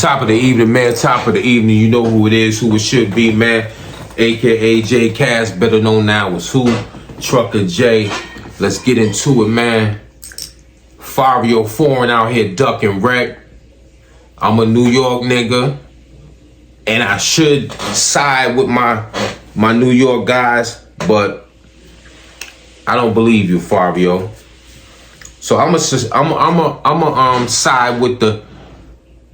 Top of the evening, man. Top of the evening. You know who it is, who it should be, man. AKA J Cass, better known now as who? Trucker J. Let's get into it, man. Fabio foreign out here ducking wreck. I'm a New York nigga, and I should side with my New York guys, but I don't believe you, Fabio. So I'm a side with the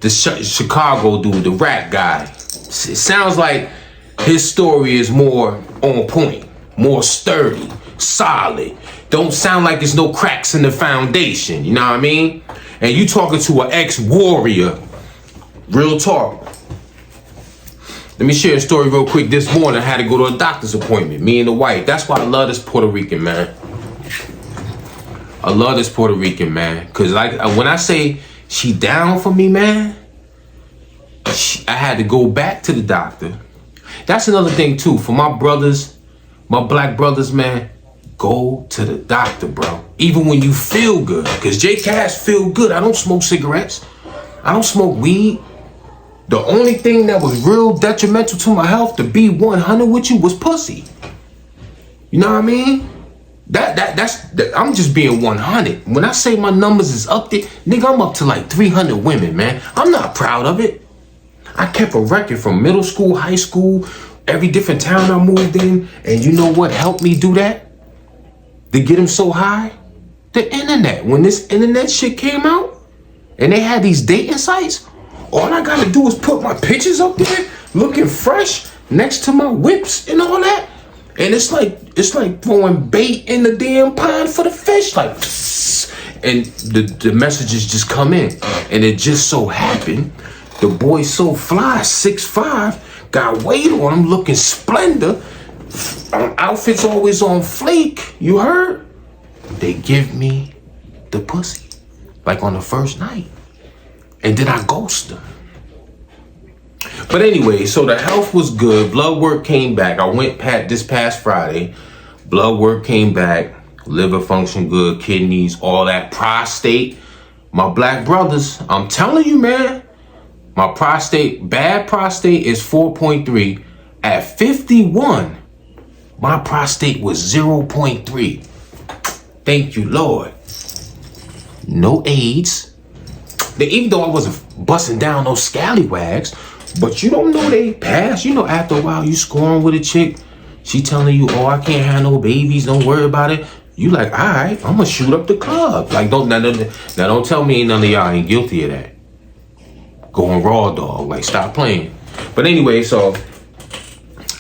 Chicago dude, the rat guy. It sounds like his story is more on point, more sturdy, solid. Don't sound like there's no cracks in the foundation, you know what I mean? And you talking to an ex-warrior. Real talk. Let me share a story real quick. This morning I had to go to a doctor's appointment, me and the wife. That's why I love this Puerto Rican, man. I love this Puerto Rican, man. Because like when I say she down for me, man, I had to go back to the doctor. That's another thing, too. For my brothers, my black brothers, man, go to the doctor, bro. Even when you feel good. Because J Cass feel good. I don't smoke cigarettes. I don't smoke weed. The only thing that was real detrimental to my health, to be 100 with you, was pussy. You know what I mean? That's I'm just being 100. When I say my numbers is up there, nigga, I'm up to like 300 women, man. I'm not proud of it. I kept a record from middle school, high school, every different town I moved in. And you know what helped me do that? To get them so high? The internet. When this internet shit came out and they had these dating sites, all I gotta do is put my pictures up there, looking fresh, next to my whips and all that. And it's like throwing bait in the damn pond for the fish, like, and the messages just come in. And it just so happened, the boy so fly, 6'5", got weight on him, looking splendor. Outfits always on flake, you heard? They give me the pussy, like on the first night. And then I ghost them. But anyway, so the health was good. Blood work came back. I went this past Friday. Blood work came back. Liver function good. Kidneys, all that. Prostate. My black brothers, I'm telling you, man. My prostate, bad prostate is 4.3. At 51, my prostate was 0.3. Thank you, Lord. No AIDS. Even though I wasn't busting down those scallywags, but you don't know they pass. You know, after a while, you scoring with a chick. She telling you, oh, I can't have no babies. Don't worry about it. You like, all right, I'm going to shoot up the club. Like, don't tell me none of y'all ain't guilty of that. Going raw, dog. Like, stop playing. But anyway, so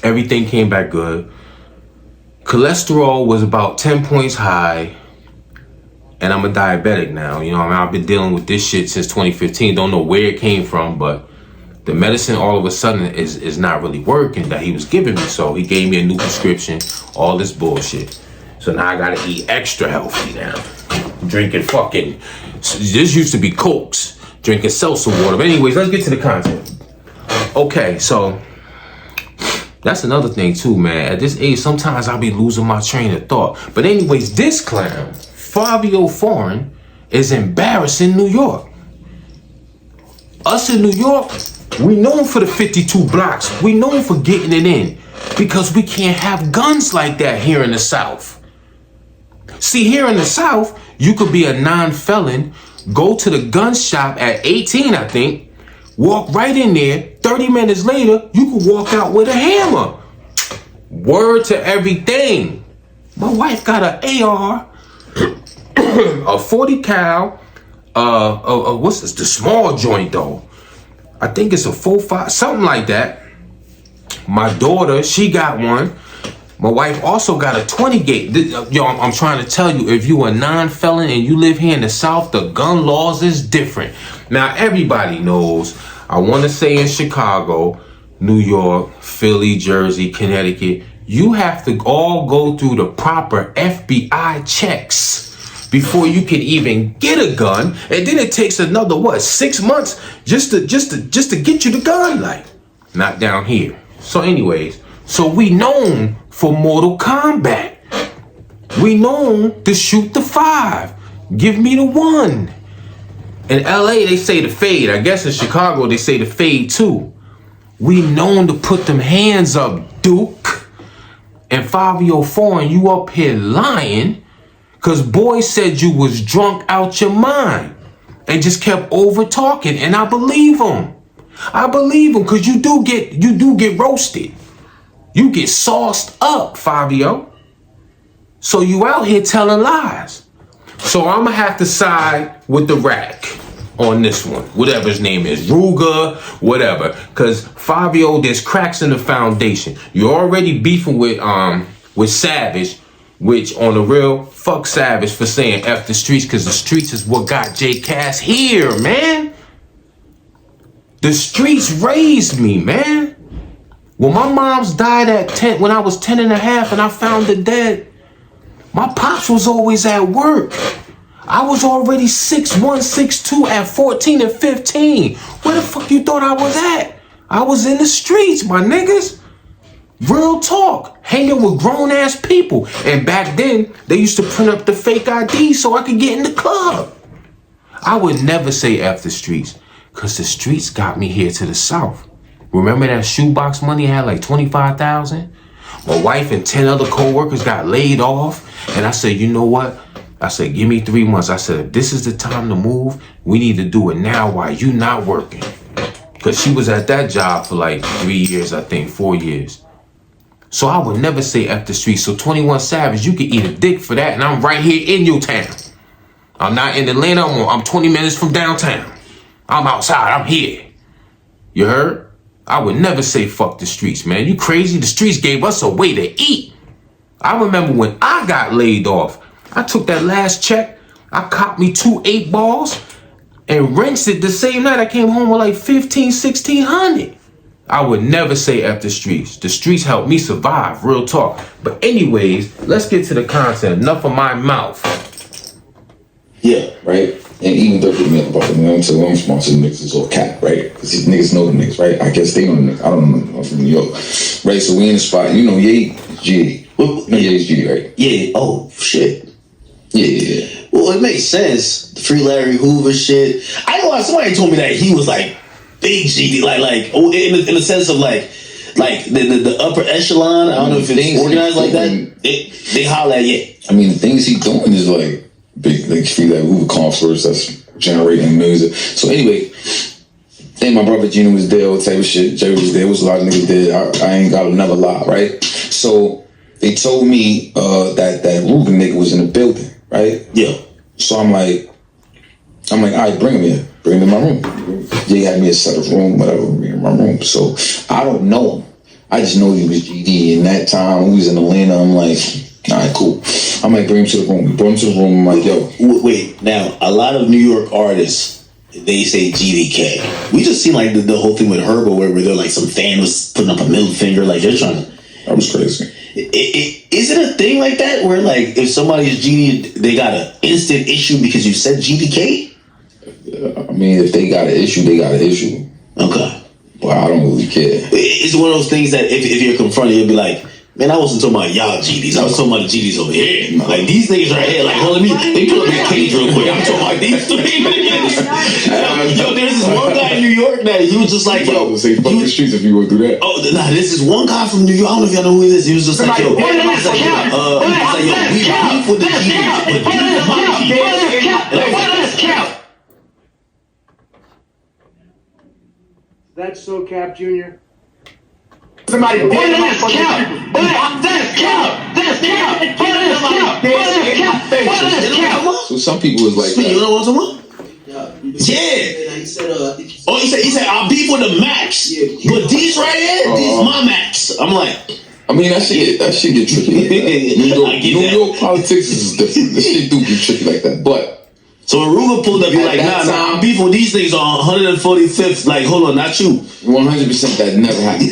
everything came back good. Cholesterol was about 10 points high. And I'm a diabetic now. You know, I've been dealing with this shit since 2015. Don't know where it came from, but the medicine all of a sudden is not really working that he was giving me. So he gave me a new prescription, all this bullshit. So now I gotta eat extra healthy now. Drinking fucking, this used to be Cokes, drinking seltzer water. But anyways, let's get to the content. Okay, so that's another thing too, man. At this age, sometimes I'll be losing my train of thought. But anyways, this clown, Fabio Foreign, is embarrassing New York. Us in New York, we known for the 52 blocks. We known for getting it in because we can't have guns like that here in the South. See, here in the South, you could be a non-felon, go to the gun shop at 18, I think, walk right in there, 30 minutes later, you could walk out with a hammer. Word to everything. My wife got an AR, a 40 cal, what's this? The small joint though. I think it's a 4.5, something like that. My daughter, she got one. My wife also got a 20 gauge. Yo, I'm trying to tell you, if you a non-felon and you live here in the South, the gun laws is different. Now everybody knows. I want to say in Chicago, New York, Philly, Jersey, Connecticut, you have to all go through the proper FBI checks before you can even get a gun. And then it takes another, 6 months just to get you the gun. Like, not down here. So anyways, so we known for Mortal Kombat. We known to shoot the 5. Give me the 1. In LA, they say the fade. I guess in Chicago, they say the fade too. We known to put them hands up, Duke. And Fabio Foreign, you up here lying because boy said you was drunk out your mind and just kept over talking. And I believe him. I believe him because you do get roasted. You get sauced up, Fabio. So you out here telling lies. So I'm going to have to side with the rack on this one. Whatever his name is. Rooga, whatever. Because Fabio, there's cracks in the foundation. You're already beefing with Savage, which on the real, fuck Savage for saying F the streets, because the streets is what got J Cass here, man. The streets raised me, man. When my mom's died at 10, when I was 10 and a half and I found her dead, my pops was always at work. I was already 6'1", 6'2" at 14 and 15. Where the fuck you thought I was at? I was in the streets, my niggas. Real talk. Hanging with grown-ass people. And back then, they used to print up the fake ID so I could get in the club. I would never say F the streets, because the streets got me here to the South. Remember that shoebox money I had like 25,000? My wife and 10 other co-workers got laid off. And I said, you know what? I said, give me 3 months. I said, if this is the time to move, we need to do it now while you not working. Because she was at that job for like 3 years, I think, 4 years. So I would never say F the streets. So 21 Savage, you can eat a dick for that. And I'm right here in your town. I'm not in Atlanta. I'm 20 minutes from downtown. I'm outside. I'm here. You heard? I would never say fuck the streets, man. You crazy? The streets gave us a way to eat. I remember when I got laid off, I took that last check, I copped me 2 8-balls and rinsed it the same night. I came home with like 15, 1600. I would never say F the streets. The streets helped me survive, real talk. But anyways, let's get to the content. Enough of my mouth. Yeah, right? And even though people about the man, so I'm sponsored niggas is all cat, right? Because these niggas know the niggas, right? I guess they know the niggas. I don't know. I'm from New York. Right, so we in the spot. You know, Ye, G. No, Ye's G, right? Yeah, oh, shit. Yeah. Well, it makes sense. The free Larry Hoover shit. I know somebody told me that he was like big GD, like in the sense of like the upper echelon. I don't know if it's organized like that. They holler at, yeah. I mean, the things he's doing is like big, like free Larry Hoover concerts that's generating music. So anyway, then my brother Gino was there, all type of shit. Jerry was there. Was a lot of niggas there. I ain't got another lie, right? So they told me that Rooga nigga was in the building, right? Yeah. So I'm like, all right, bring him here. Bring him in my room. They had me a set of room, whatever, in my room. So I don't know him. I just know he was GD. And that time we was in Atlanta, I'm like, all right, cool. I'm like, bring him to the room. We brought him to the room. I'm like, yo. Wait, now, a lot of New York artists, they say GDK. We just seen like the whole thing with Herbo where they're like some fan was putting up a middle finger, like they're trying to. That was crazy. Is it a thing like that where like if somebody's GD, they got an instant issue because you said GDK? I mean, if they got an issue, they got an issue. Okay. But I don't really care. It's one of those things that if you're confronted, you'll be like, man, I wasn't talking about y'all GDs. I was talking about the GDs over here. No. Like, these niggas right here, like, hold on, let me put up their cage real quick. I'm talking about these 3 niggas. Yo, there's this one guy in New York that he was just like, yo. I was say, fuck the streets if you go through that. Oh, nah, this is one guy from New York. I don't know if y'all know who he is. He was just like, yo. He was like, yo, we beef with the GDs, but these are my GDs. That's so Cap Jr. Somebody did this count. So some people was like, you know what I'm talking about? Yeah. He said, I'll beef with the Max. But these right here, these my Max. I'm like, I mean, that shit get tricky. New York politics is different. This shit do get tricky like that. But so when Rooga pulled up, you're like, nah, I'm beefing with these things on 145th. Like, hold on, not you. 100% that never happened.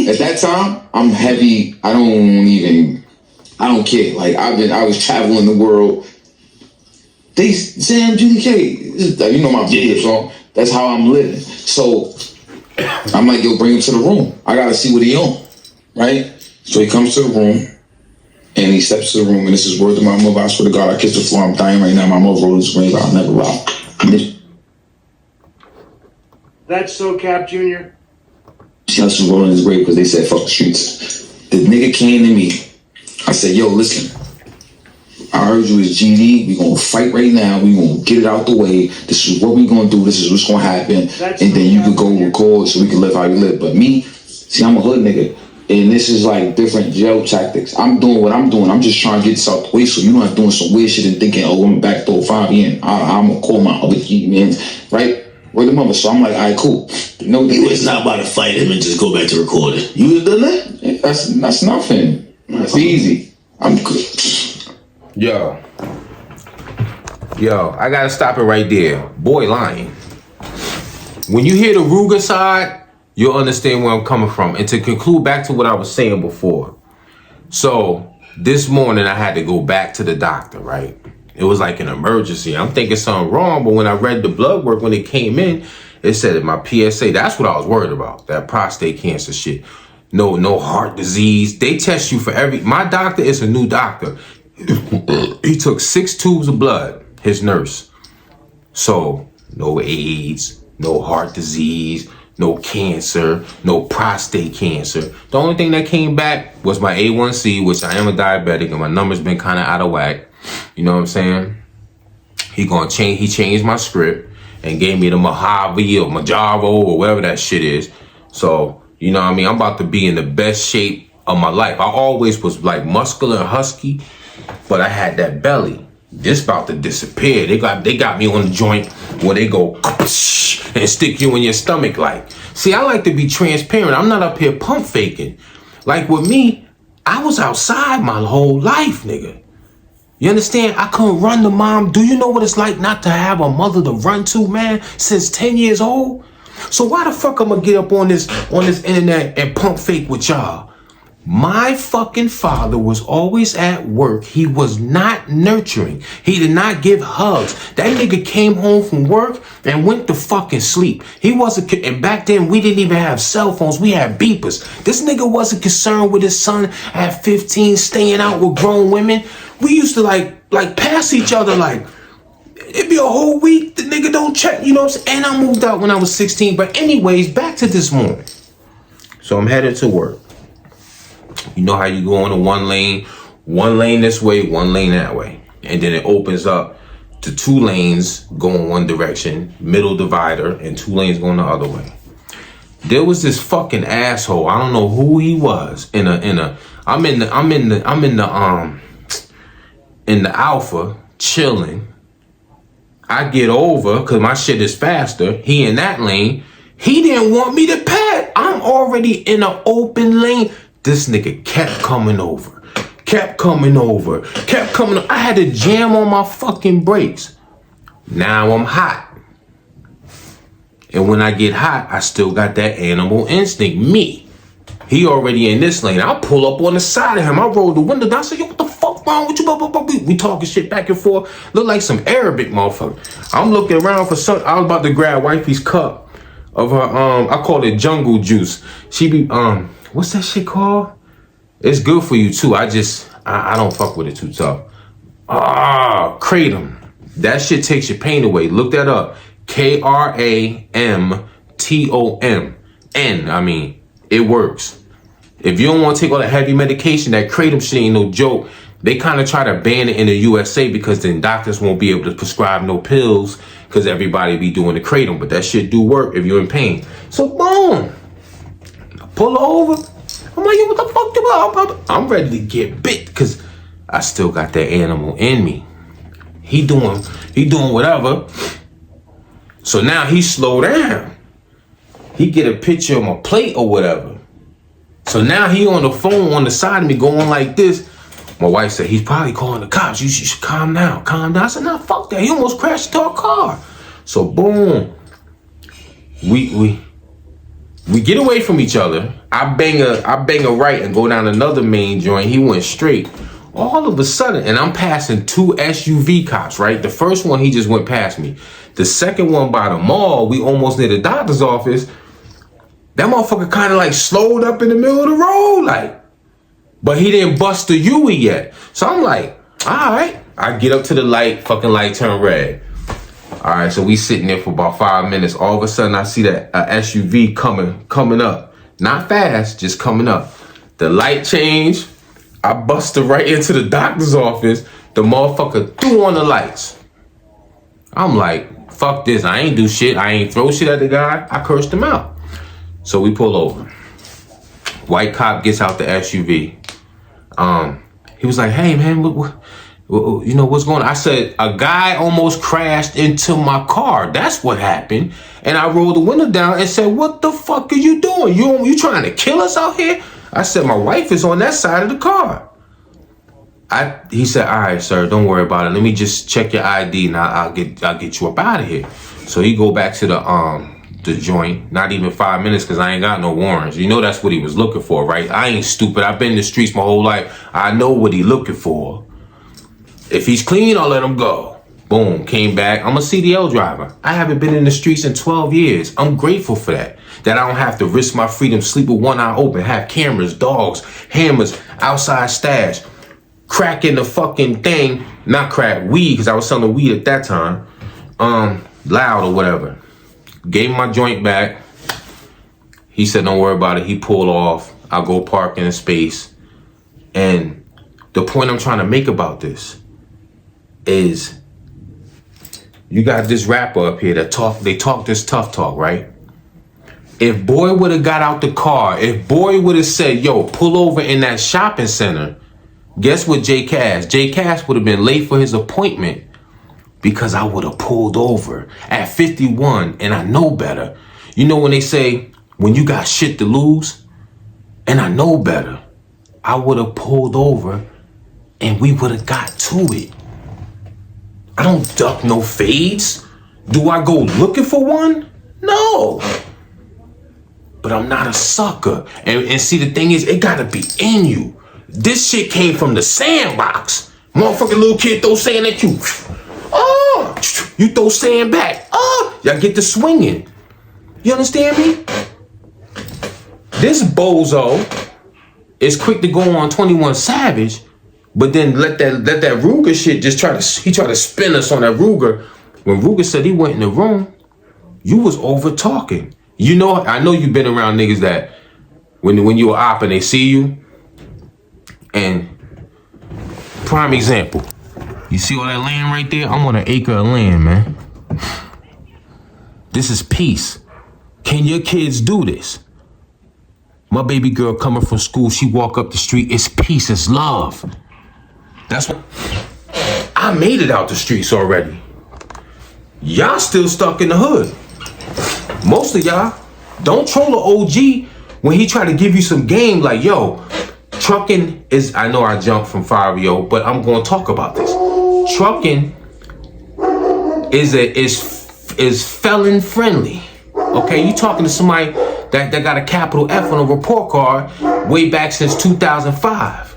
At that time, I'm heavy. I don't care. Like, I was traveling the world. They say I'm GDK. You know my video song. That's how I'm living. So I'm like, yo, bring him to the room. I gotta see what he on, right? So he comes to the room. And he steps to the room, and this is word to my mother. I swear to God, I kissed the floor. I'm dying right now. My mother rolled the screen. I'll never lie. That's so Cap Jr. See, I was rolling his grave because they said fuck the streets. The nigga came to me. I said, yo, listen. I heard you is GD. We gonna fight right now. We gonna get it out the way. This is what we gonna do. This is what's gonna happen. And then you could go record so we can live how you live. But me, see, I'm a hood nigga. And this is like different jail tactics. I'm doing what I'm doing. I'm just trying to get this out the way so you're not doing some weird shit and thinking, oh, I'm back door Fabio. I'm gonna call my other G man, right? Word the mother. So I'm like, all right, cool. No, You was not about to fight him and just go back to recording. You was done that? that's nothing. That's easy. I'm good. Yo, I gotta stop it right there. Boy lying. When you hear the Rooga side, you'll understand where I'm coming from. And to conclude back to what I was saying before. So this morning I had to go back to the doctor, right? It was like an emergency. I'm thinking something wrong, but when I read the blood work, when it came in, it said that my PSA, that's what I was worried about, that prostate cancer shit. No heart disease. They test you for my doctor is a new doctor. He took 6 tubes of blood, his nurse. So no AIDS, no heart disease, no cancer, no prostate cancer. The only thing that came back was my A1C, which I am a diabetic and my number's been kind of out of whack. You know what I'm saying? He changed my script and gave me the Mojave or Majavo or whatever that shit is. So, you know what I mean? I'm about to be in the best shape of my life. I always was like muscular and husky, but I had that belly. This about to disappear. They got me on the joint where they go and stick you in your stomach like. See, I like to be transparent. I'm not up here pump faking. Like with me, I was outside my whole life, nigga. You understand? I couldn't run to mom. Do you know what it's like not to have a mother to run to, man, since 10 years old? So why the fuck I'm gonna get up on this internet and pump fake with y'all? My fucking father was always at work. He was not nurturing. He did not give hugs. That nigga came home from work and went to fucking sleep. He wasn't, and back then we didn't even have cell phones. We had beepers. This nigga wasn't concerned with his son at 15 staying out with grown women. We used to like pass each other like, it'd be a whole week, the nigga don't check, you know what I'm saying? And I moved out when I was 16. But anyways, back to this morning. So I'm headed to work. You know how you go on a one lane this way, one lane that way. And then it opens up to 2 lanes going one direction, middle divider, and 2 lanes going the other way. There was this fucking asshole. I don't know who he was. I'm in the Alpha chilling. I get over because my shit is faster. He in that lane. He didn't want me to pad. I'm already in an open lane. This nigga kept coming over. I had to jam on my fucking brakes. Now I'm hot. And when I get hot, I still got that animal instinct. Me. He already in this lane. I pull up on the side of him. I roll the window down. I say, yo, what the fuck wrong with you? We talking shit back and forth. Look like some Arabic motherfucker. I'm looking around for something. I was about to grab wifey's cup of her, I call it jungle juice. She be, what's that shit called? It's good for you too. I don't fuck with it too tough. Kratom. That shit takes your pain away. Look that up. KRAMTOM. I mean, it works. If you don't want to take all that heavy medication, that Kratom shit ain't no joke. They kind of try to ban it in the USA because then doctors won't be able to prescribe no pills because everybody be doing the Kratom. But that shit do work if you're in pain. So boom. Pull over. I'm like, yo, what the fuck you about? I'm ready to get bit because I still got that animal in me. He doing whatever. So now he slow down. He get a picture of my plate or whatever. So now he on the phone on the side of me going like this. My wife said, he's probably calling the cops. You should calm down. I said, nah, fuck that. He almost crashed into our car. So boom. We get away from each other. I bang a right and go down another main joint. He went straight. All of a sudden, and I'm passing 2 SUV cops, right? The first one, he just went past me. The second one by the mall, we almost near the doctor's office. That motherfucker kind of like slowed up in the middle of the road, like, but he didn't bust the Yui yet. So I'm like, all right. I get up to the light, fucking light turn red. All right, so we sitting there for about 5 minutes. All of a sudden, I see that SUV coming up. Not fast, just coming up. The light change. I busted right into the doctor's office. The motherfucker threw on the lights. I'm like, fuck this. I ain't do shit. I ain't throw shit at the guy. I cursed him out. So we pull over. White cop gets out the SUV. He was like, hey, man, you know, what's going on? I said, a guy almost crashed into my car. That's what happened. And I rolled the window down and said, what the fuck are you doing? You trying to kill us out here? I said, my wife is on that side of the car. He said, all right, sir, don't worry about it. Let me just check your ID and I'll get you up out of here. So he go back to the joint, not even 5 minutes because I ain't got no warrants. You know that's what he was looking for, right? I ain't stupid. I've been in the streets my whole life. I know what he looking for. If he's clean, I'll let him go. Boom, came back. I'm a CDL driver. I haven't been in the streets in 12 years. I'm grateful for that. That I don't have to risk my freedom, sleep with one eye open, have cameras, dogs, hammers, outside stash, crack in the fucking thing. Not crack, weed, because I was selling weed at that time. Loud or whatever. Gave him my joint back. He said, don't worry about it. He pulled off. I'll go park in a space. And the point I'm trying to make about this is you got this rapper up here that they talk this tough talk, right? If boy would have got out the car, if boy would have said, yo, pull over in that shopping center, guess what J Cash would have been late for his appointment because I would have pulled over at 51 and I know better. You know when they say, when you got shit to lose and I know better, I would have pulled over and we would have got to it. I don't duck no fades. Do I go looking for one? No. But I'm not a sucker. And see, the thing is, it gotta be in you. This shit came from the sandbox. Motherfucking little kid throw sand at you. Oh, you throw sand back. Oh, y'all get the swinging. You understand me? This bozo is quick to go on 21 Savage, but then let that Rooga shit just try to spin us on that Rooga. When Rooga said he went in the room, you was over talking. You know, I know you've been around niggas that when you a op and they see you, and prime example, you see all that land right there? I'm on an acre of land, man. This is peace. Can your kids do this? My baby girl coming from school, she walk up the street, it's peace, it's love. That's what, I made it out the streets already. Y'all still stuck in the hood. Most of y'all don't troll an OG when he try to give you some game like, yo, trucking is, I know I jumped from Fabio, but I'm going to talk about this. Trucking is felon friendly. Okay, you talking to somebody that got a capital F on a report card way back since 2005.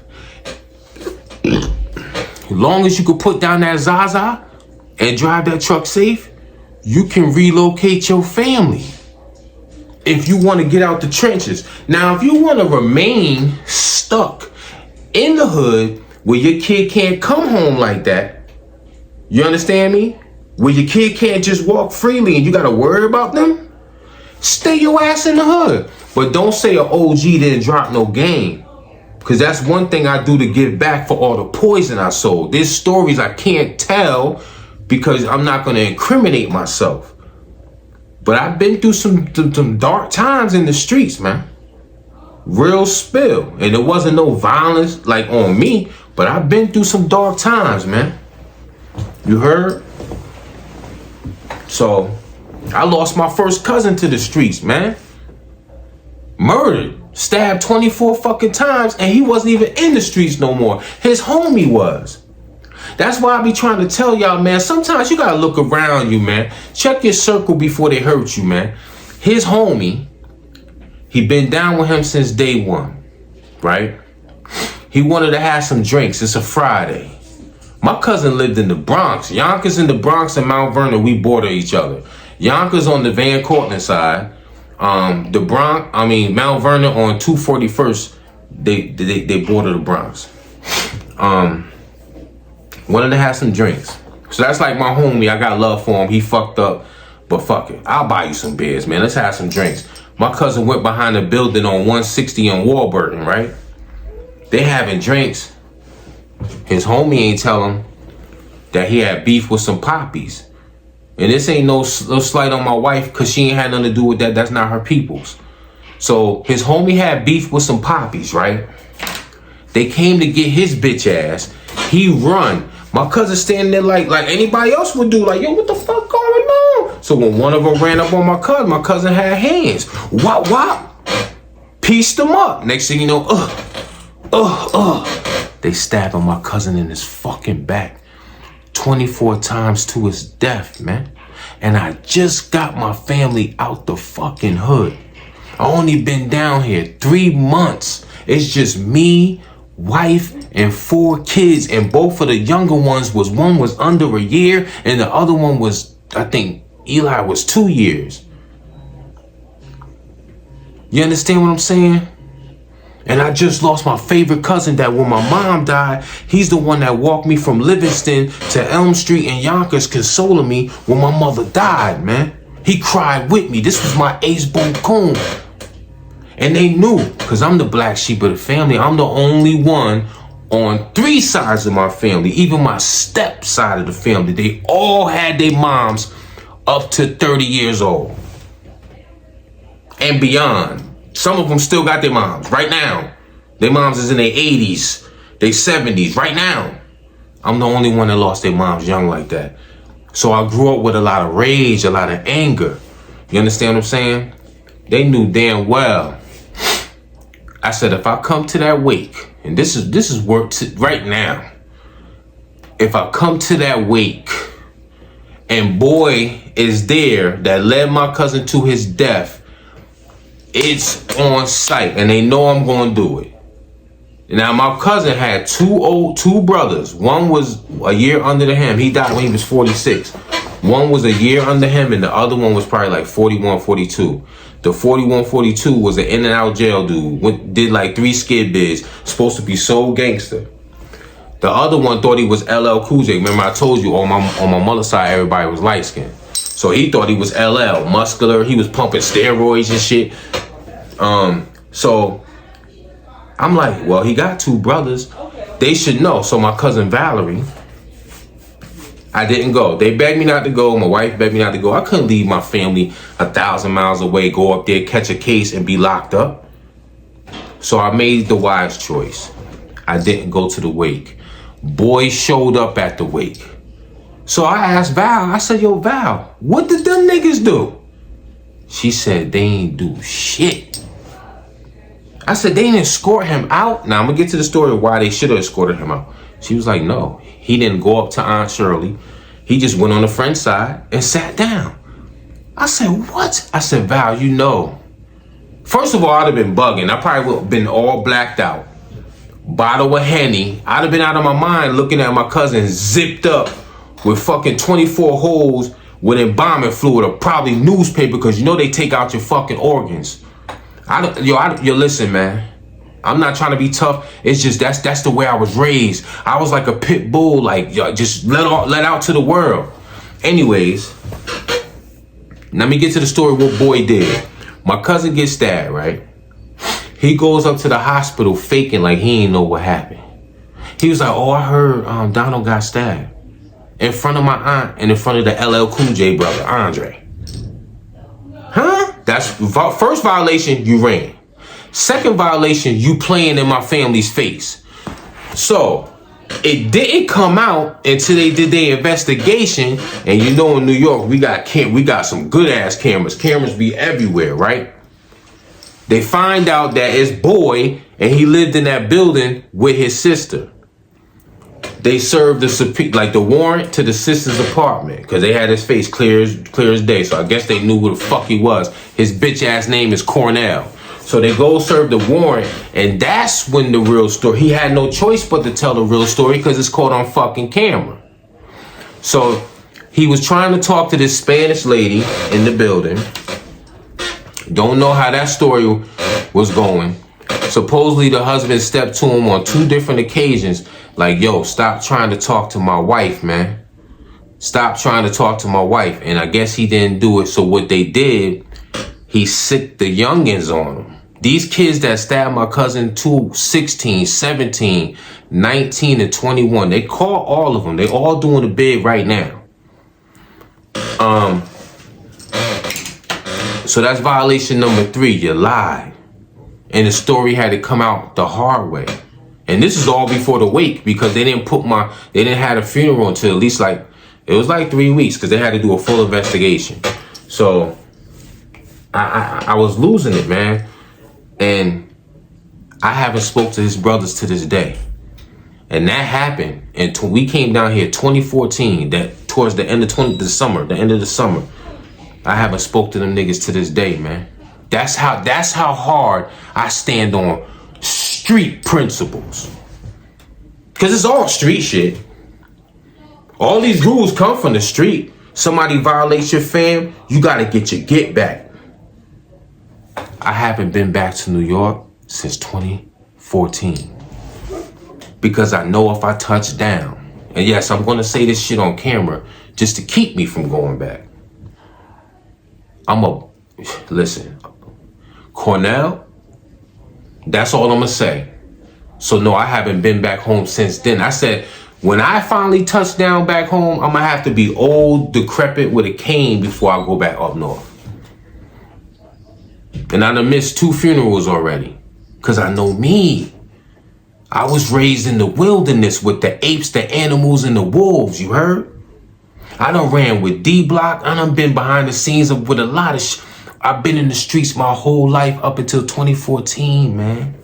As long as you can put down that Zaza and drive that truck safe, you can relocate your family. If you want to get out the trenches. Now, if you want to remain stuck in the hood where your kid can't come home like that, you understand me? Where your kid can't just walk freely and you got to worry about them, stay your ass in the hood. But don't say an OG didn't drop no game. Because that's one thing I do to give back for all the poison I sold. There's stories I can't tell because I'm not going to incriminate myself. But I've been through some dark times in the streets, man. Real spill. And there wasn't no violence like on me, but I've been through some dark times, man. You heard? So, I lost my first cousin to the streets, man. Murdered. Stabbed 24 fucking times, and he wasn't even in the streets no more. His homie was. That's why I be trying to tell y'all, man, sometimes you gotta look around you, man. Check your circle before they hurt you, man. His homie, he been down with him since day one, right? He wanted to have some drinks. It's a Friday. My cousin lived in the Bronx. Yonkers in the Bronx and Mount Vernon, we border each other. Yonkers on the Van Cortlandt side. Mount Vernon on 241st, they border the Bronx. Wanted to have some drinks. So that's like my homie. I got love for him. He fucked up, but fuck it. I'll buy you some beers, man. Let's have some drinks. My cousin went behind the building on 160 on Warburton, right? They having drinks. His homie ain't tell him that he had beef with some poppies. And this ain't no slight on my wife, because she ain't had nothing to do with that. That's not her people's. So his homie had beef with some poppies, right? They came to get his bitch ass. He run. My cousin standing there like anybody else would do. Like, yo, what the fuck going on? So when one of them ran up on my cousin had hands. Wop, wop. Pieced him up. Next thing you know, they stabbing my cousin in his fucking back 24 times to his death, man. And I just got my family out the fucking hood. I only been down here 3 months. It's just me, wife, and 4 kids. And both of the younger ones one was under a year, and the other one was, I think Eli was 2 years. You understand what I'm saying? And I just lost my favorite cousin that when my mom died, he's the one that walked me from Livingston to Elm Street and Yonkers, consoling me when my mother died, man. He cried with me. This was my ace boom coon. And they knew, because I'm the black sheep of the family. I'm the only one on 3 sides of my family, even my step side of the family. They all had their moms up to 30 years old and beyond. Some of them still got their moms right now. Their moms is in their 80s, their 70s right now. I'm the only one that lost their moms young like that. So I grew up with a lot of rage, a lot of anger. You understand what I'm saying? They knew damn well. I said, if I come to that wake, and this is work right now. If I come to that wake and boy is there that led my cousin to his death, it's on sight, and they know I'm gonna do it. Now, my cousin had two brothers. One was a year under him. He died when he was 46. One was a year under him, and the other one was probably like 41, 42. The 41, 42 was an in and out jail dude. Did like 3 skid bids. Supposed to be so gangster. The other one thought he was LL Cool J. Remember I told you on my mother's side, everybody was light skinned. So he thought he was LL, muscular. He was pumping steroids and shit. So I'm like, well, he got 2 brothers. They should know. So my cousin Valerie, I didn't go. They begged me not to go. My wife begged me not to go. I couldn't leave my family 1,000 miles away, go up there, catch a case, and be locked up. So I made the wise choice. I didn't go to the wake. Boys showed up at the wake. So I asked Val, I said, yo, Val, what did them niggas do? She said, they ain't do shit. I said, they didn't escort him out? Now, I'm going to get to the story of why they should have escorted him out. She was like, no, he didn't go up to Aunt Shirley. He just went on the friend side and sat down. I said, what? I said, Val, you know. First of all, I'd have been bugging. I probably would have been all blacked out. Bottle of Henny. I'd have been out of my mind looking at my cousin zipped up with fucking 24 holes with embalming fluid or probably newspaper, because you know they take out your fucking organs. Yo, listen, man. I'm not trying to be tough. It's just that's the way I was raised. I was like a pit bull, like yo, just let out to the world. Anyways, let me get to the story what boy did. My cousin gets stabbed, right? He goes up to the hospital faking like he ain't know what happened. He was like, oh, I heard Donald got stabbed. In front of my aunt and in front of the LL Cool J brother, Andre. Huh? That's first violation, you ran. Second violation, you playing in my family's face. So, it didn't come out until they did their investigation. And you know in New York, we got some good ass cameras. Cameras be everywhere, right? They find out that it's boy and he lived in that building with his sister. They served the warrant to the sister's apartment because they had his face clear as day. So I guess they knew who the fuck he was. His bitch ass name is Cornell. So they go serve the warrant, and that's when the real story. He had no choice but to tell the real story because it's caught on fucking camera. So he was trying to talk to this Spanish lady in the building. Don't know how that story was going. Supposedly the husband stepped to him on 2 different occasions. Like, yo, stop trying to talk to my wife, man. stopped trying to talk to my wife, and I guess he didn't do it. So what they did, he sicked the youngins on them. These kids that stabbed my cousin, 16, 17, 19, and 21, they caught all of them. They all doing a bid right now. So that's violation number 3. You lied. And the story had to come out the hard way. And this is all before the wake, because they didn't have a funeral until at least it was 3 weeks, because they had to do a full investigation. So I was losing it, man. And I haven't spoke to his brothers to this day. And that happened. And we came down here 2014, that towards the end of the summer. I haven't spoke to them niggas to this day, man. That's how hard I stand on street principles. Cause it's all street shit. All these rules come from the street. Somebody violates your fam, you gotta get your get back. I haven't been back to New York since 2014. Because I know if I touch down, and yes, I'm gonna say this shit on camera just to keep me from going back. Listen, Cornell, that's all I'm gonna say. So no, I haven't been back home since then. I said, when I finally touch down back home, I'm gonna have to be old, decrepit with a cane before I go back up north. And I done missed 2 funerals already. Cause I know me. I was raised in the wilderness with the apes, the animals, and the wolves, you heard? I done ran with D-Block. I done been behind the scenes with a lot of I've been in the streets my whole life up until 2014, man.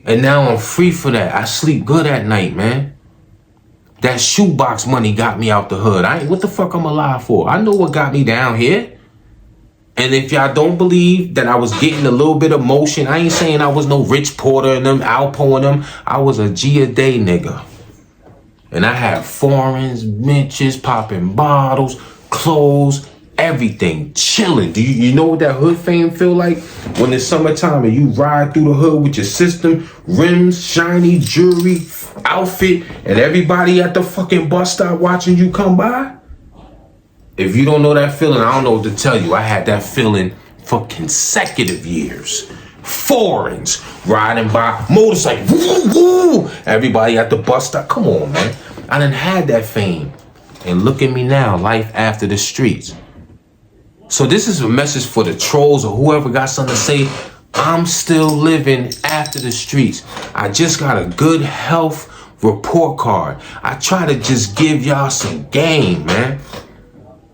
And now I'm free for that. I sleep good at night, man. That shoebox money got me out the hood. What the fuck I'm alive for? I know what got me down here. And if y'all don't believe that I was getting a little bit of motion, I ain't saying I was no Rich Porter and them, Alpo and them. I was a G a day nigga. And I had foreigns, benches, popping bottles, clothes, everything, chilling. Do you know what that hood fame feel like? When it's summertime and you ride through the hood with your system, rims, shiny, jewelry, outfit, and everybody at the fucking bus stop watching you come by? If you don't know that feeling, I don't know what to tell you. I had that feeling for consecutive years. Foreigns riding by, motorcycle, woo, woo. Everybody at the bus stop. Come on, man. I done had that fame. And look at me now, life after the streets. So this is a message for the trolls or whoever got something to say. I'm still living after the streets. I just got a good health report card. I try to just give y'all some game, man.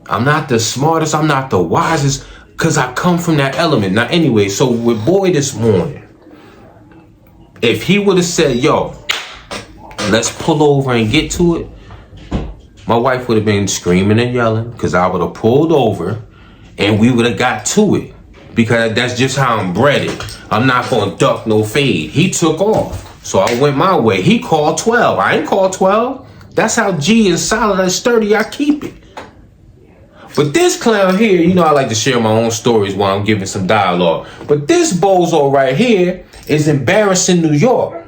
I'm not the smartest, I'm not the wisest, because I come from that element. Now, anyway, so with Boy this morning, if he would have said, yo, let's pull over and get to it, my wife would have been screaming and yelling, because I would have pulled over and we would have got to it. Because that's just how I'm bred it. I'm not going to duck no fade. He took off. So I went my way. He called 12. I ain't called 12. That's how G and solid and sturdy I keep it. But this clown here, you know I like to share my own stories while I'm giving some dialogue. But this bozo right here is embarrassing New York.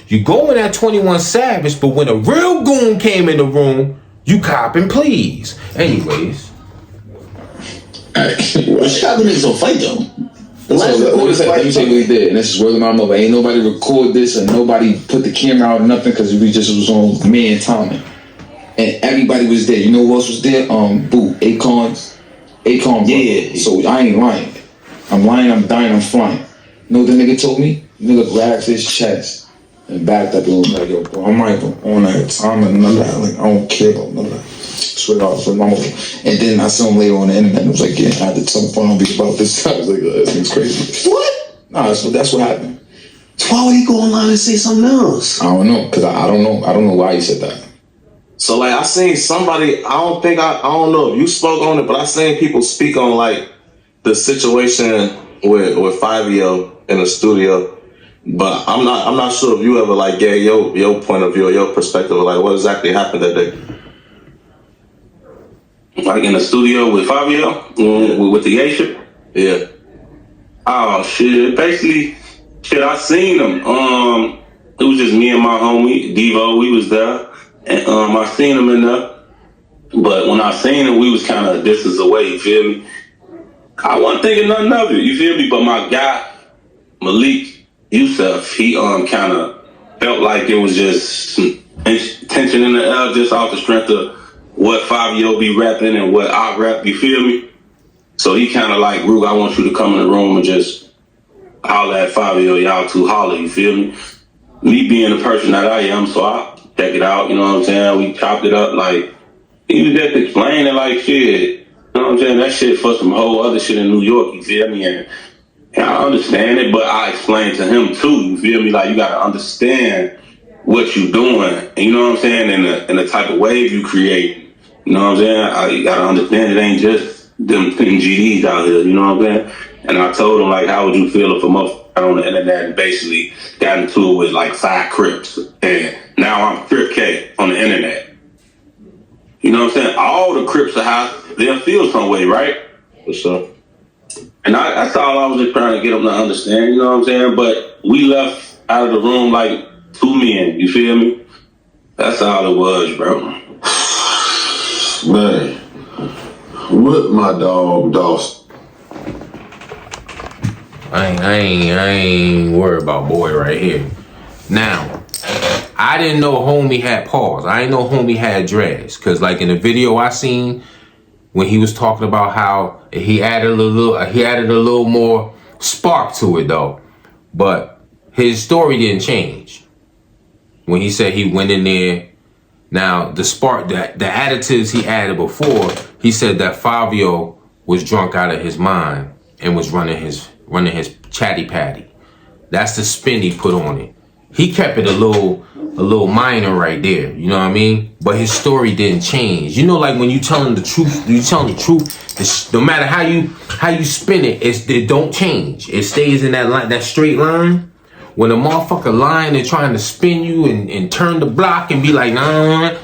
You go in at 21 Savage, but when a real goon came in the room, you cop and please. Anyways. But Chicago niggas don't fight though. Let me tell you what he did, and this is word of my mother. Ain't nobody record this and nobody put the camera out or nothing because we just was on me and Tommy. And everybody was there. You know who else was there? Boo, Akon. Yeah. So I ain't lying. I'm lying, I'm dying, I'm flying. You know what the nigga told me? The nigga grabbed his chest and backed up and was like, yo, bro, I'm right on that time and none of that. Like, I don't care about none of that. Swear to God, for my mother. And then I saw him later on the internet and was like, yeah, I had to tell Fabio about this. I was like, this thing's crazy. What? Nah, that's what happened. So why would he go online and say something else? I don't know, because I don't know why he said that. So like I seen somebody, I don't know if you spoke on it, but I seen people speak on like the situation with Fivio in the studio. But I'm not sure if you ever like gave your point of view or your perspective of like what exactly happened that day. Like in the studio with Fabio, with the gay shit? Yeah. Oh shit. Basically, I seen him. It was just me and my homie, Devo, we was there. And I seen him in there. But when I seen him, we was kind of a distance away, you feel me? I wasn't thinking nothing of it, you feel me? But my guy, Malik Yusuf, he kind of felt like it was just some tension in the air just off the strength of what Fabio be rapping and what I rap, you feel me? So he kind of like, Rooga, I want you to come in the room and just holler at Fabio, y'all two holler, you feel me? Me being the person that I am, so I check it out, you know what I'm saying? We chopped it up, like, he was just explaining like shit. You know what I'm saying? That shit for some whole other shit in New York, you feel me? And I understand it, but I explained to him too, you feel me? Like, you gotta understand what you doing, and you know what I'm saying? And the type of wave you create. You know what I'm saying? You gotta understand it ain't just them GDs out here, you know what I'm saying? And I told him, like, how would you feel if a motherfucker on the internet and basically got into it with like 5 Crips, and now I'm Crip K on the internet. You know what I'm saying? All the Crips are how they'll feel some way, right? For sure. And that's all I was just trying to get them to understand, you know what I'm saying? But we left out of the room like 2 men, you feel me? That's all it was, bro. Man, what my dog Dawson? I ain't worried about boy right here. Now, I didn't know homie had paws. I didn't know homie had dreads. Cause like in the video I seen when he was talking about how he added a little more spark to it though. But his story didn't change. When he said he went in there, now the spark, the additives he added before, he said that Fabio was drunk out of his mind and was running his chatty patty. That's the spin he put on it. He kept it a little minor right there, you know what I mean? But his story didn't change. You know, like when you telling the truth, no matter how you spin it, it don't change. It stays in that line, that straight line. When a motherfucker lying and trying to spin you and turn the block and be like, nah,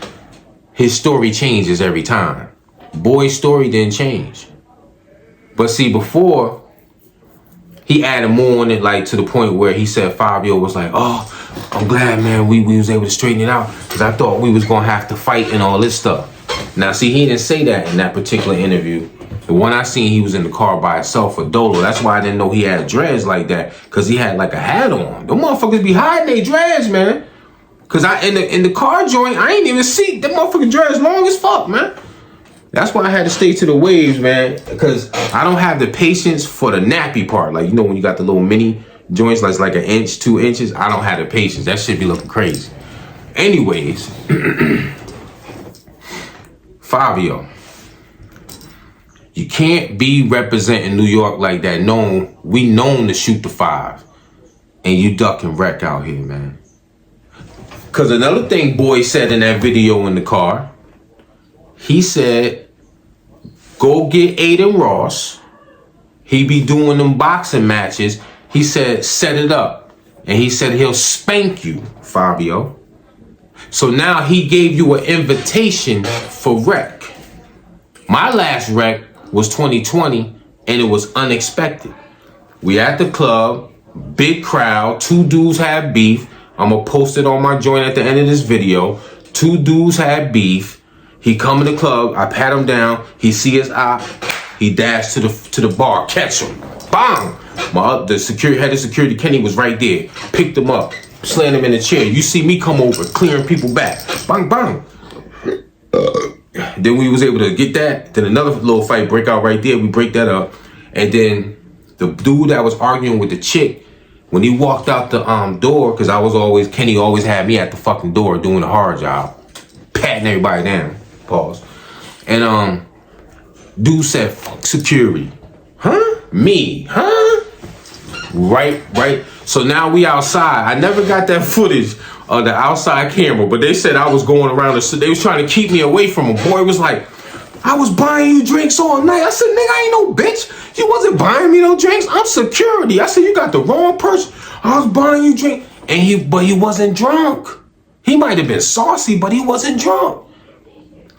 his story changes every time. Boy's story didn't change. But see, before, he added more on it, like to the point where he said Fabio was like, oh, I'm glad, man, we was able to straighten it out because I thought we was going to have to fight and all this stuff. Now, see, he didn't say that in that particular interview. The one I seen, he was in the car by himself with Dolo. That's why I didn't know he had dreads like that, because he had like a hat on. The motherfuckers be hiding their dreads, man. Because in the car joint, I ain't even see the motherfucking dreads long as fuck, man. That's why I had to stay to the waves, man, because I don't have the patience for the nappy part. Like, you know, when you got the little mini joints, like an inch, 2 inches, I don't have the patience. That shit be looking crazy. Anyways, Fabio, you can't be representing New York like that. We known to shoot the 5, and you duck and wreck out here, man. Because another thing Boy said in that video in the car, he said, go get Aiden Ross. He be doing them boxing matches. He said, set it up. And he said he'll spank you, Fabio. So now he gave you an invitation for rec. My last rec was 2020, and it was unexpected. We at the club, big crowd, 2 dudes had beef. I'm gonna post it on my joint at the end of this video. 2 dudes had beef. He come in the club, I pat him down, he see his eye, he dashed to the bar, catch him, bang! The head of security, Kenny, was right there, picked him up, slammed him in the chair. You see me come over, clearing people back, bang, bang. Then we was able to get that, then another little fight break out right there, we break that up, and then the dude that was arguing with the chick, when he walked out the door, because Kenny always had me at the fucking door doing a hard job, patting everybody down. Pause. And dude said, fuck security. Huh? Me? Huh? Right. So now we outside. I never got that footage of the outside camera, but they said I was going around. They was trying to keep me away from him. Boy was like, I was buying you drinks all night. I said, nigga, I ain't no bitch. You wasn't buying me no drinks. I'm security. I said, you got the wrong person. I was buying you drinks. But he wasn't drunk. He might have been saucy, but he wasn't drunk.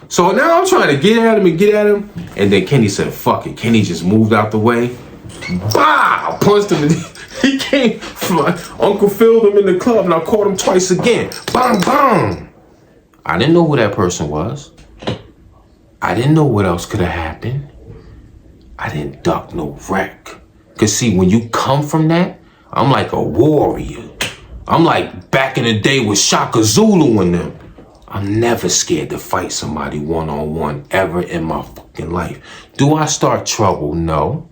So now I'm trying to get at him. And then Kenny said, fuck it. Kenny just moved out the way. Bah! Punched him. He came. Uncle filled him in the club, and I caught him twice again. Bang, bang. I didn't know who that person was. I didn't know what else could have happened. I didn't duck no wreck. Cause see, when you come from that, I'm like a warrior. I'm like back in the day with Shaka Zulu and them. I'm never scared to fight somebody one-on-one ever in my fucking life. Do I start trouble? No.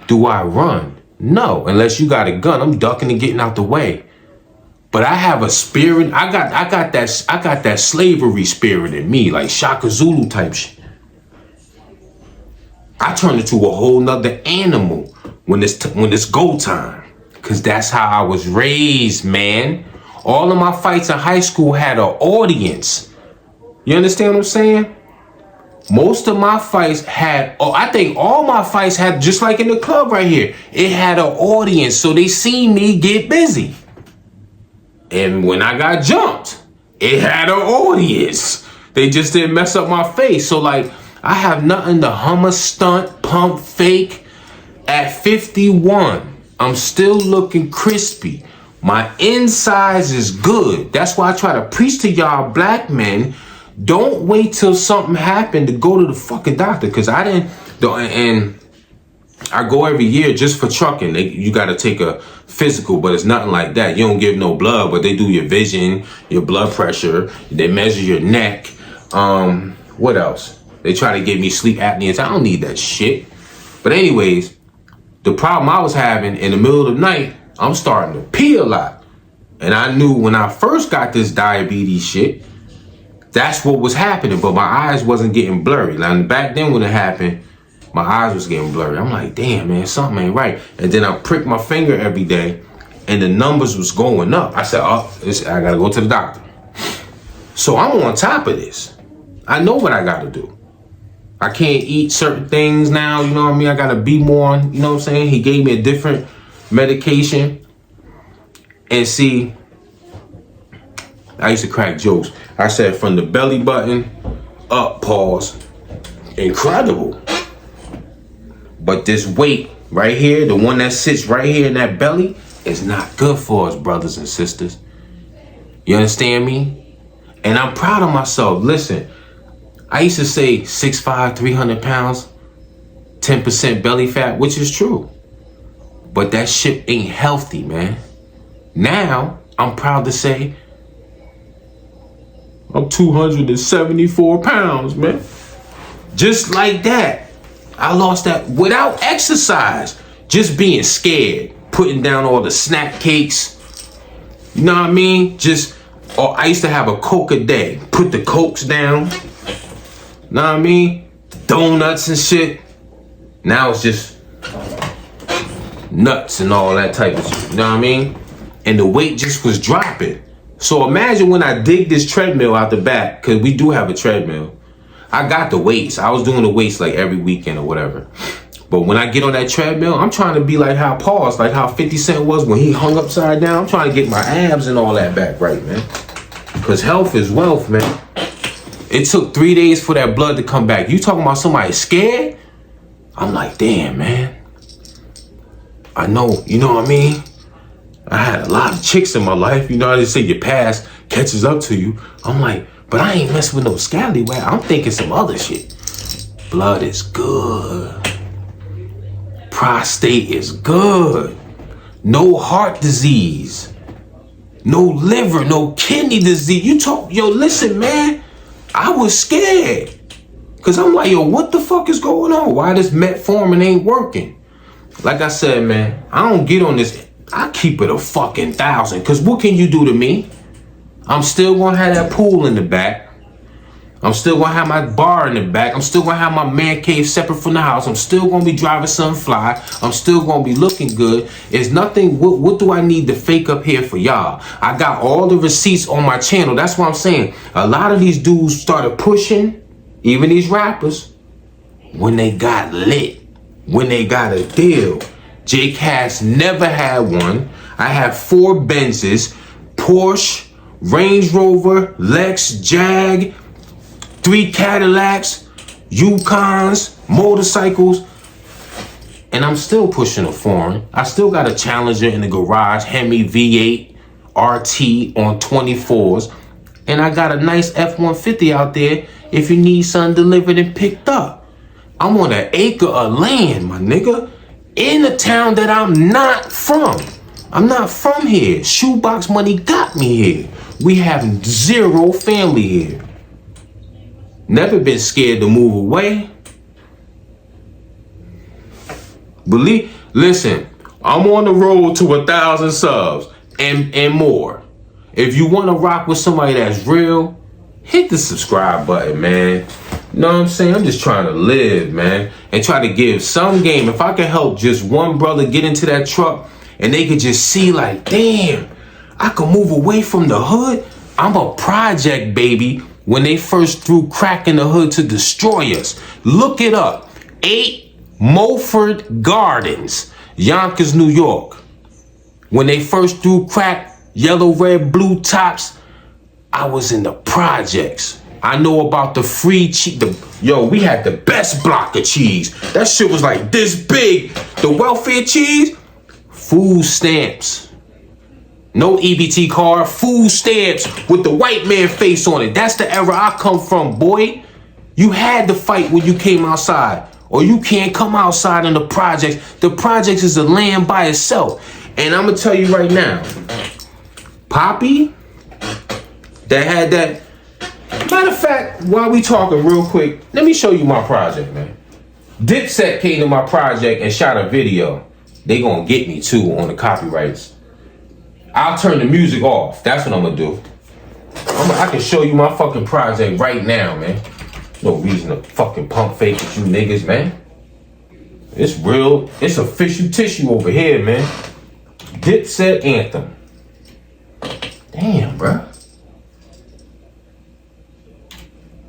Do I run? No. Unless you got a gun, I'm ducking and getting out the way. But I have a spirit. I got that slavery spirit in me, like Shaka Zulu type shit. I turn into a whole nother animal when it's go time. Cause that's how I was raised, man. All of my fights in high school had an audience. You understand what I'm saying? Most of my fights had, I think all my fights had, just like in the club right here, it had an audience. So they seen me get busy. And when I got jumped, it had an audience. They just didn't mess up my face. So like, I have nothing to hummer, stunt, pump, fake. At 51, I'm still looking crispy. My insides is good. That's why I try to preach to y'all black men. Don't wait till something happened to go to the fucking doctor. Cause I didn't, and I go every year just for trucking. You got to take a physical, but it's nothing like that. You don't give no blood, but they do your vision, your blood pressure. They measure your neck. What else? They try to give me sleep apnea. I don't need that shit. But anyways, the problem I was having in the middle of the night, I'm starting to pee a lot. And I knew when I first got this diabetes shit, that's what was happening. But my eyes wasn't getting blurry. Like back then when it happened, my eyes was getting blurry. I'm like, damn, man, something ain't right. And then I pricked my finger every day and the numbers was going up. I said, I gotta go to the doctor. So I'm on top of this. I know what I gotta do. I can't eat certain things now, you know what I mean? I gotta be more on, you know what I'm saying? He gave me a different medication. And see, I used to crack jokes. I said from the belly button up, pause, incredible. But this weight right here, the one that sits right here in that belly, is not good for us, brothers and sisters. You understand me? And I'm proud of myself. Listen, I used to say 6'5", 300 pounds, 10% belly fat, which is true. But that shit ain't healthy, man. Now, I'm proud to say I'm 274 pounds, man. Just like that. I lost that without exercise. Just being scared. Putting down all the snack cakes. You know what I mean? I used to have a Coke a day. Put the Cokes down. Know what I mean? Donuts and shit. Now it's just nuts and all that type of shit. You know what I mean? And the weight just was dropping. So imagine when I dig this treadmill out the back, because we do have a treadmill. I got the weights. I was doing the weights like every weekend or whatever. But when I get on that treadmill, I'm trying to be like how Paul's, like how 50 Cent was when he hung upside down. I'm trying to get my abs and all that back right, man. Because health is wealth, man. It took 3 days for that blood to come back. You talking about somebody scared? I'm like, damn, man. I know, you know what I mean? I had a lot of chicks in my life. You know how they say your past catches up to you. I'm like, but I ain't messing with no scallywag. I'm thinking some other shit. Blood is good. Prostate is good. No heart disease. No liver, no kidney disease. Listen, man. I was scared. Cause I'm like, yo, what the fuck is going on? Why this metformin ain't working? Like I said, man, I don't get on this. I keep it a fucking 1,000. Cause what can you do to me? I'm still gonna have that pool in the back. I'm still gonna have my bar in the back. I'm still gonna have my man cave separate from the house. I'm still gonna be driving something fly. I'm still gonna be looking good. It's nothing, what do I need to fake up here for y'all? I got all the receipts on my channel. That's what I'm saying. A lot of these dudes started pushing, even these rappers, when they got lit, when they got a deal. Jake Cass never had one. I have 4 Benzes, Porsche, Range Rover, Lex, Jag, 3 Cadillacs, Yukons, motorcycles, and I'm still pushing a foreign. I still got a Challenger in the garage, Hemi V8 RT on 24s, and I got a nice F-150 out there if you need something delivered and picked up. I'm on an acre of land, my nigga, in a town that I'm not from. I'm not from here. Shoebox money got me here. We have zero family here. Never been scared to move away. Listen, I'm on the road to 1,000 subs and more. If you want to rock with somebody that's real, hit the subscribe button, man. You know what I'm saying? I'm just trying to live, man, and try to give some game. If I can help just one brother get into that truck and they could just see like, damn, I can move away from the hood. I'm a project, baby. When they first threw crack in the hood to destroy us. Look it up. 8 Mulford Gardens, Yonkers, New York. When they first threw crack, yellow, red, blue tops, I was in the projects. I know about the free cheese. Yo, we had the best block of cheese. That shit was like this big. The welfare cheese, food stamps. No EBT card, food stamps with the white man face on it. That's the era I come from, boy. You had to fight when you came outside, or you can't come outside in the projects. The projects is a land by itself. And I'm gonna tell you right now, Poppy, that had that. Matter of fact, while we talking real quick, let me show you my project, man. Dipset came to my project and shot a video. They gonna get me too on the copyrights. I'll turn the music off. That's what I'm gonna do. I can show you my fucking project right now, man. No reason to fucking pump fake with you niggas, man. It's real. It's official tissue over here, man. Dipset Anthem. Damn, bruh.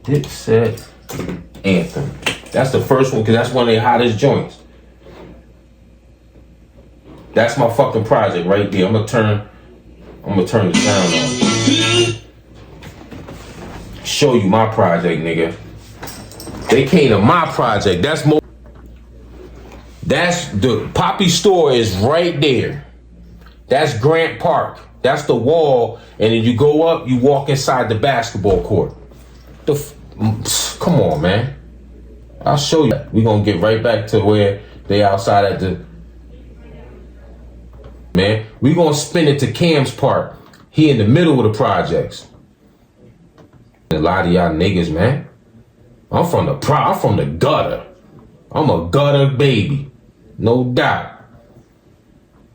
Dipset Anthem. That's the first one, because that's one of their hottest joints. That's my fucking project right there. I'm gonna turn the sound on. Show you my project, nigga. They came to my project. That's the Poppy store is right there. That's Grant Park. That's the wall, and then you go up, you walk inside the basketball court. Come on, man. I'll show you. We're gonna get right back to where they outside at the. Man, we gonna spin it to Cam's Park. He in the middle of the projects. A lot of y'all niggas, man. I'm from the gutter. I'm a gutter baby. No doubt.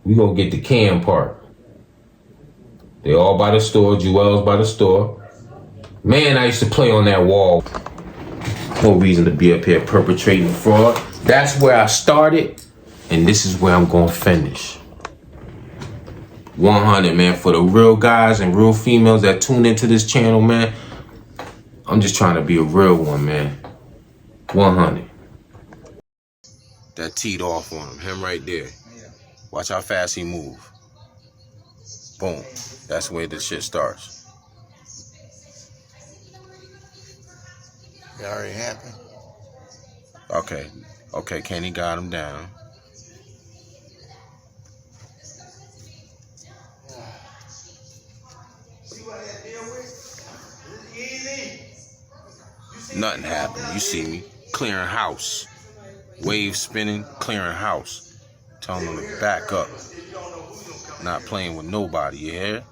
We gonna get the Cam Park. They all by the store. Jewel's by the store. Man, I used to play on that wall. No reason to be up here perpetrating fraud. That's where I started, and this is where I'm gonna finish. 100, man. For the real guys and real females that tune into this channel, man, I'm just trying to be a real one, man. 100. That teed off on him right there. Watch how fast he move. Boom. That's where the shit starts. It already happened. Okay, Kenny got him down. Nothing happened. You see me clearing house. Wave spinning, clearing house. Telling them to back up. Not playing with nobody, you hear?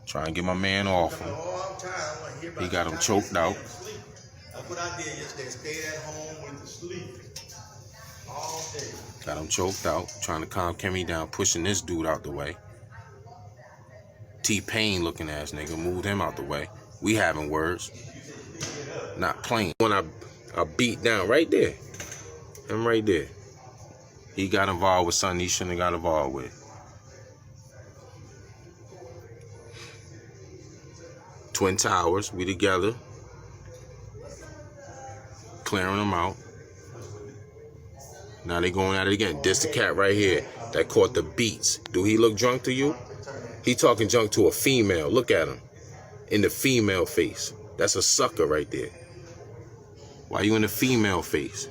Trying to get my man off him. He got him choked out. That's what I did yesterday. Stayed at home, went to sleep all day. Got him choked out. Trying to calm Kimmy down, pushing this dude out the way. T-Pain looking ass nigga, moved him out the way. We having words. Not playing. When I beat down right there. Him right there. He got involved with something he shouldn't have got involved with. Twin Towers, we together. Clearing them out. Now they going at it again. This the cat right here that caught the beats. Do he look drunk to you? He talking junk to a female. Look at him. In the female face. That's a sucker right there. Why you in the female face?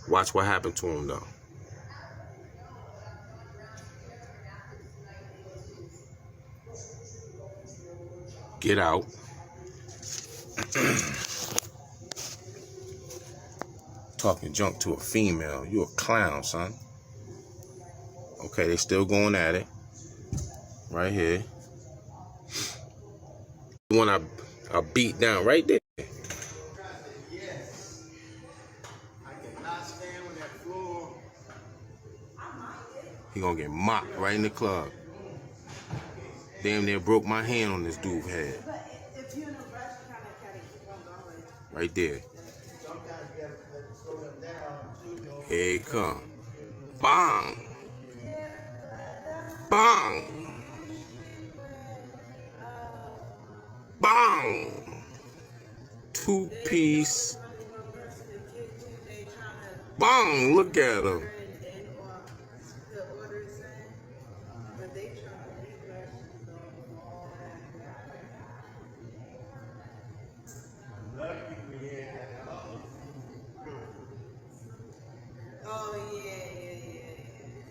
Watch what happened to him though. Get out. Talking junk to a female. You a clown, son. Okay, they still going at it. Right here. The one I beat down right there. Yes. I cannot stand when that floor. He gonna get mocked right in the club. Damn near broke my hand on this dude's head. But if you're in a rush, you kind of keep on going. Right there. Sometimes you have to slow them down. Here he come. Bang! Bang! Bang! Two-piece. Bang! Look at him.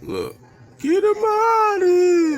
Look. Get him out of here.